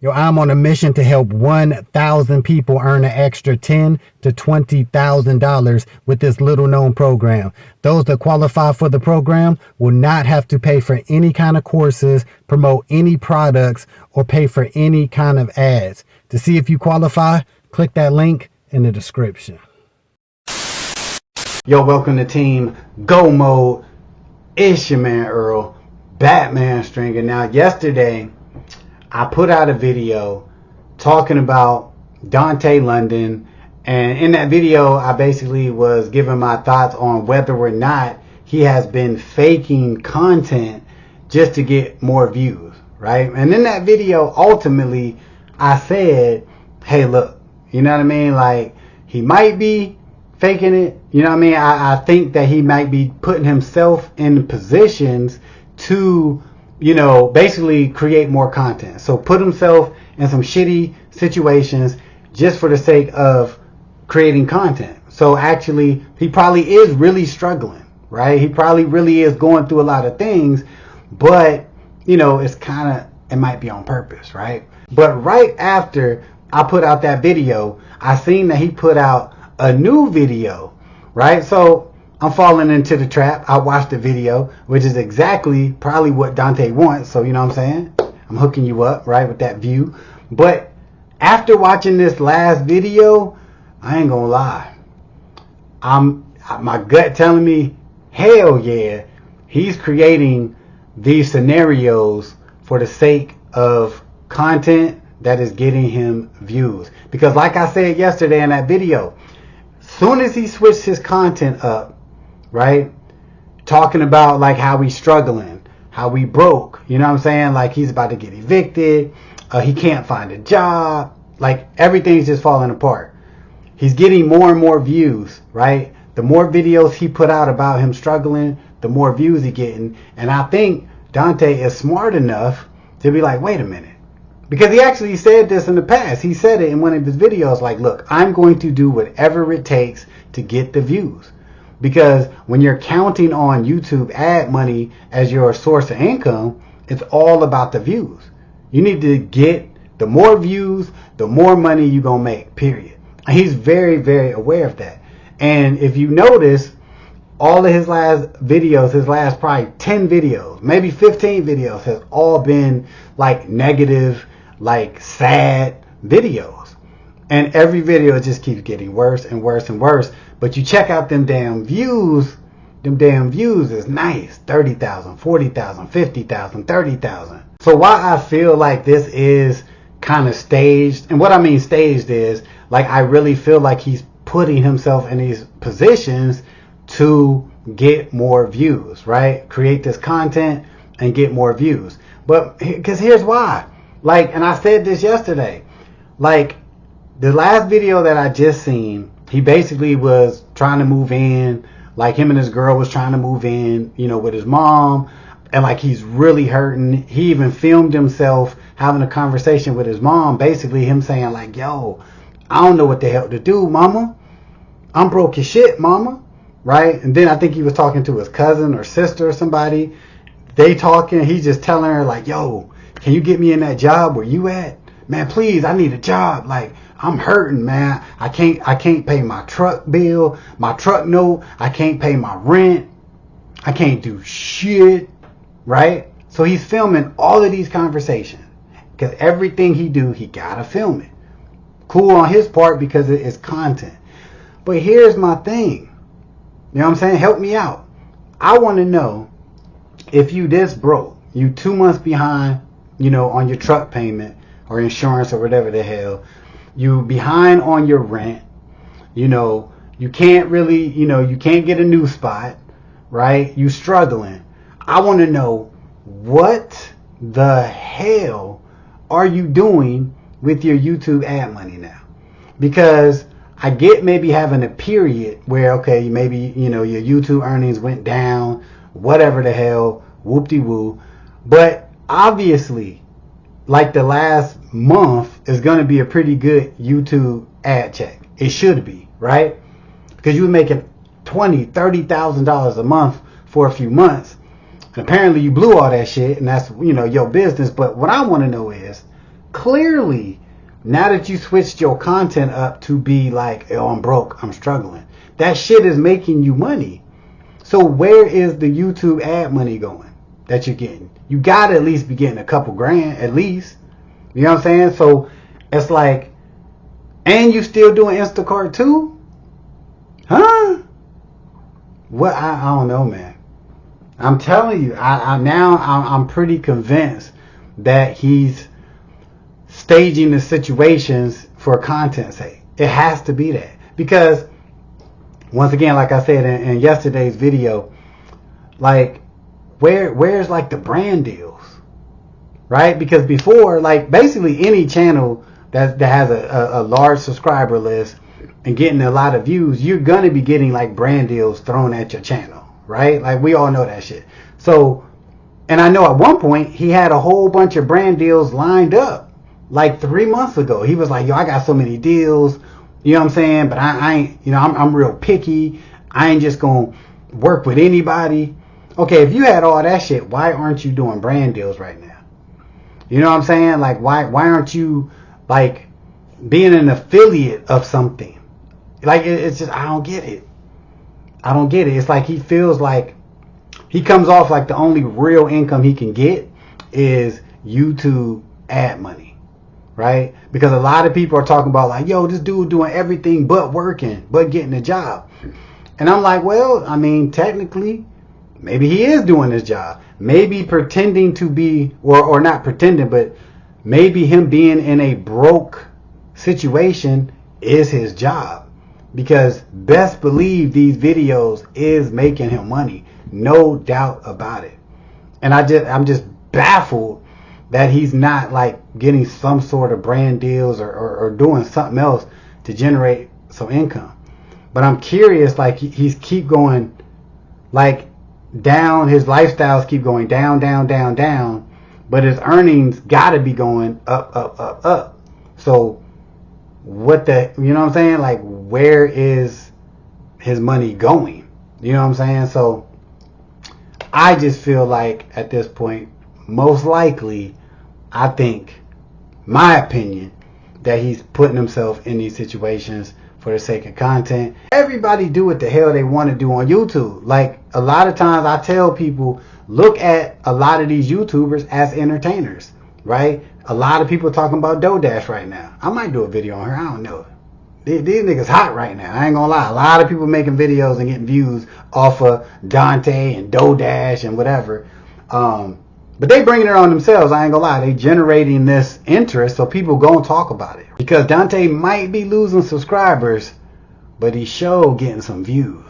Yo, I'm on a mission to help 1,000 people earn an extra $10,000 to $20,000 with this little known program. Those that qualify for the program will not have to pay for any kind of courses, promote any products, or pay for any kind of ads. To see if you qualify, click that link in the description. Yo, welcome to Team Go Mode. It's your man Earl, Batman Stringer. Now, yesterday, I put out a video talking about Dontay London, and in that video I basically was giving my thoughts on whether or not he has been faking content just to get more views, right? And in that video, ultimately, I said, hey, look, you know what I mean? Like, he might be faking it, you know what I mean? I think that he might be putting himself in positions to, you know, basically create more content. So put himself in some shitty situations just for the sake of creating content. So actually, he probably is really struggling, right? He probably really is going through a lot of things, but, you know, it's kind of, it might be on purpose, right? But right after I put out that video, I seen that he put out a new video, right? So I'm falling into the trap. I watched the video, which is exactly probably what Dontay wants. So, you know what I'm saying? I'm hooking you up, right, with that view. But after watching this last video, I ain't gonna lie. My gut telling me, hell yeah, he's creating these scenarios for the sake of content that is getting him views. Because like I said yesterday in that video, soon as he switched his content up, right, talking about like how we struggling, how we broke, you know what I'm saying, like he's about to get evicted, he can't find a job, like everything's just falling apart. He's getting more and more views, right? The more videos he put out about him struggling, the more views he getting. And I think Dontay is smart enough to be like, wait a minute, because he actually said this in the past. He said it in one of his videos, like, look, I'm going to do whatever it takes to get the views. Because when you're counting on YouTube ad money as your source of income, it's all about the views. You need to get the more views, the more money you're going to make, period. And he's very, very aware of that. And if you notice, all of his last videos, his last probably 10 videos, maybe 15 videos, has all been like negative, like sad videos. And every video just keeps getting worse and worse and worse. But you check out them damn views is nice. 30,000, 40,000, 50,000, 30,000. So why I feel like this is kind of staged, and what I mean staged is, like, I really feel like he's putting himself in these positions to get more views, right? Create this content and get more views. But, because here's why. Like, and I said this yesterday, like, the last video that I just seen, he basically was trying to move in, like him and his girl was trying to move in, you know, with his mom, and like he's really hurting. He even filmed himself having a conversation with his mom, basically him saying like, yo, I don't know what the hell to do, mama. I'm broke as shit, mama, right? And then I think he was talking to his cousin or sister or somebody. They talking, he's just telling her like, yo, can you get me in that job where you at? Man, please, I need a job. Like, I'm hurting, man. I can't pay my truck bill, my truck note. I can't pay my rent. I can't do shit, right? So he's filming all of these conversations because everything he do, he gotta film it. Cool on his part because it is content. But here's my thing. You know what I'm saying? Help me out. I want to know, if you this broke, you 2 months behind, you know, on your truck payment or insurance or whatever the hell, you behind on your rent, you know, you can't really, you know, you can't get a new spot, right? You struggling. I want to know, what the hell are you doing with your YouTube ad money now? Because I get maybe having a period where, okay, maybe, you know, your YouTube earnings went down, whatever the hell, whoop-de-woo. But obviously, like the last month is going to be a pretty good YouTube ad check. It should be, right? Because you were making $20,000, $30,000 a month for a few months. And apparently you blew all that shit, and that's, you know, your business. But what I want to know is, clearly, now that you switched your content up to be like, oh, I'm broke, I'm struggling, that shit is making you money. So where is the YouTube ad money going that you're getting? You gotta at least be getting a couple grand, at least. You know what I'm saying? So it's like, and you still doing Instacart too? Huh? What? I don't know, man. I'm telling you, I'm pretty convinced that he's staging the situations for content's sake. It has to be that. Because, once again, like I said in yesterday's video, like, where's like the brand deals? Right? Because before, like, basically any channel that has a large subscriber list and getting a lot of views, you're going to be getting like brand deals thrown at your channel. Right? Like, we all know that shit. So, and I know at one point he had a whole bunch of brand deals lined up like 3 months ago. He was like, yo, I got so many deals, you know what I'm saying? But I ain't, you know, I'm real picky. I ain't just going to work with anybody. Okay, if you had all that shit, why aren't you doing brand deals right now? You know what I'm saying? Like, why aren't you like being an affiliate of something? Like, it's just, I don't get it. I don't get it. It's like he feels like he comes off like the only real income he can get is YouTube ad money, right? Because a lot of people are talking about like, yo, this dude doing everything but working, but getting a job. And I'm like, well, I mean, technically, maybe he is doing his job. Maybe pretending to be, or not pretending, but maybe him being in a broke situation is his job. Because best believe these videos is making him money. No doubt about it. And I'm just baffled that he's not like getting some sort of brand deals or doing something else to generate some income. But I'm curious, like he's keep going like down, his lifestyles keep going down, but his earnings gotta be going up. So what the, you know what I'm saying? Like, where is his money going? You know what I'm saying? So I just feel like at this point, most likely, I think, my opinion, that he's putting himself in these situations for the sake of content. Everybody do what the hell they want to do on YouTube. Like, a lot of times I tell people, look at a lot of these YouTubers as entertainers, right? A lot of people talking about DoDash right now. I might do a video on her. I don't know. These niggas hot right now. I ain't gonna lie. A lot of people making videos and getting views off of Dontay and DoDash and whatever. But they bringing it on themselves. I ain't gonna lie. They generating this interest, so people gonna talk about it. Because Dontay might be losing subscribers, but he sure getting some views.